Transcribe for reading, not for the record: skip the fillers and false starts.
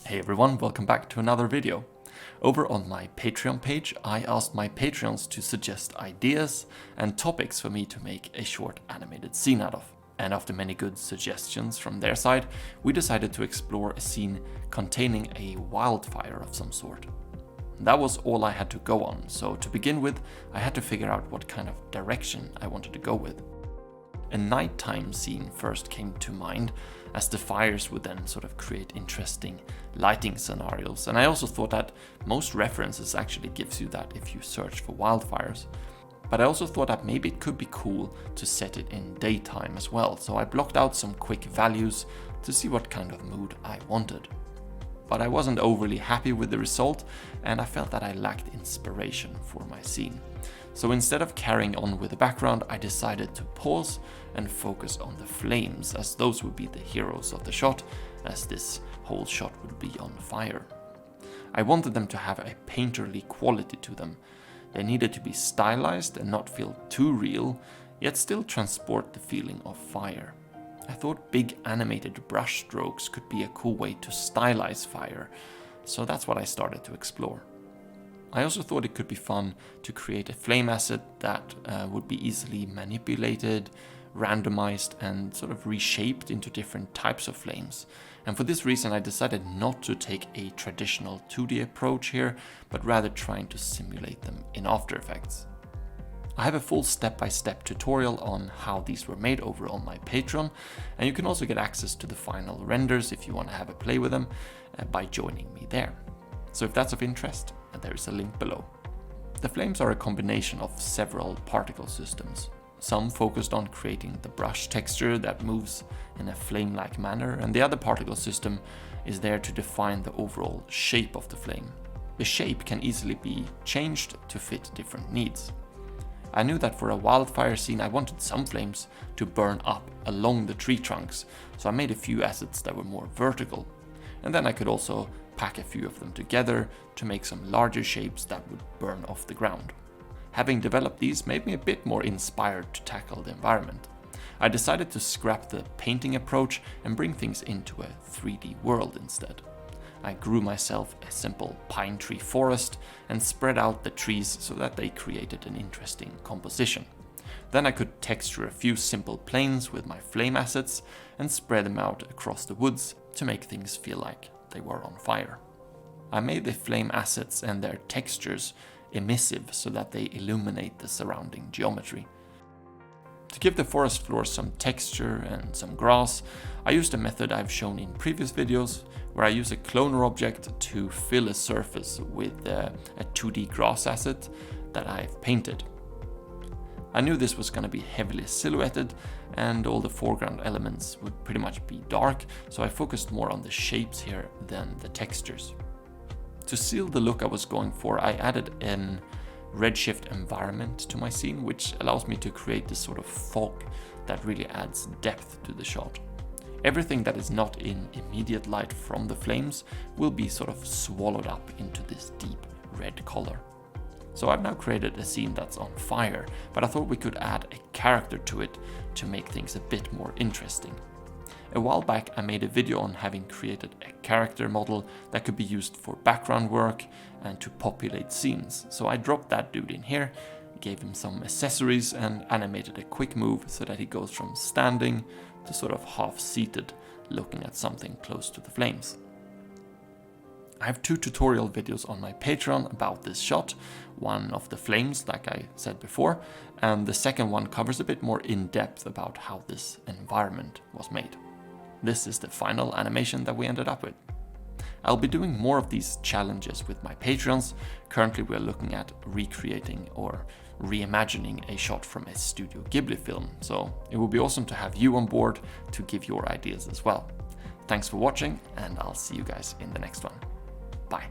Hey everyone, welcome back to another video. Over on my Patreon page, I asked my Patreons to suggest ideas and topics for me to make a short animated scene out of. And after many good suggestions from their side, we decided to explore a scene containing a wildfire of some sort. That was all I had to go on, so to begin with, I had to figure out what kind of direction I wanted to go with. A nighttime scene first came to mind, as the fires would then sort of create interesting lighting scenarios, and I also thought that most references actually gives you that if you search for wildfires. But I also thought that maybe it could be cool to set it in daytime as well, so I blocked out some quick values to see what kind of mood I wanted. But I wasn't overly happy with the result, and I felt that I lacked inspiration for my scene. So instead of carrying on with the background, I decided to pause and focus on the flames, as those would be the heroes of the shot, as this whole shot would be on fire. I wanted them to have a painterly quality to them. They needed to be stylized and not feel too real, yet still transport the feeling of fire. I thought big animated brush strokes could be a cool way to stylize fire, so that's what I started to explore. I also thought it could be fun to create a flame asset that would be easily manipulated, randomized, and sort of reshaped into different types of flames. And for this reason, I decided not to take a traditional 2D approach here, but rather trying to simulate them in After Effects. I have a full step-by-step tutorial on how these were made over on my Patreon, and you can also get access to the final renders if you want to have a play with them by joining me there. So if that's of interest, there is a link below. The flames are a combination of several particle systems. Some focused on creating the brush texture that moves in a flame-like manner, and the other particle system is there to define the overall shape of the flame. The shape can easily be changed to fit different needs. I knew that for a wildfire scene I wanted some flames to burn up along the tree trunks, so I made a few assets that were more vertical. And then I could also pack a few of them together to make some larger shapes that would burn off the ground. Having developed these made me a bit more inspired to tackle the environment. I decided to scrap the painting approach and bring things into a 3D world instead. I grew myself a simple pine tree forest and spread out the trees so that they created an interesting composition. Then I could texture a few simple planes with my flame assets and spread them out across the woods to make things feel like they were on fire. I made the flame assets and their textures emissive so that they illuminate the surrounding geometry. To give the forest floor some texture and some grass, I used a method I've shown in previous videos where I use a cloner object to fill a surface with a 2D grass asset that I've painted. I knew this was going to be heavily silhouetted and all the foreground elements would pretty much be dark, so I focused more on the shapes here than the textures. To seal the look I was going for, I added an Redshift environment to my scene, which allows me to create this sort of fog that really adds depth to the shot. Everything that is not in immediate light from the flames will be sort of swallowed up into this deep red color. So I've now created a scene that's on fire, but I thought we could add a character to it to make things a bit more interesting. A while back I made a video on having created a character model that could be used for background work and to populate scenes, so I dropped that dude in here, gave him some accessories and animated a quick move so that he goes from standing to sort of half-seated, looking at something close to the flames. I have 2 tutorial videos on my Patreon about this shot, one of the flames like I said before, and the second one covers a bit more in depth about how this environment was made. This is the final animation that we ended up with. I'll be doing more of these challenges with my Patreons. Currently we're looking at recreating or reimagining a shot from a Studio Ghibli film, so it would be awesome to have you on board to give your ideas as well. Thanks for watching, and I'll see you guys in the next one. Bye.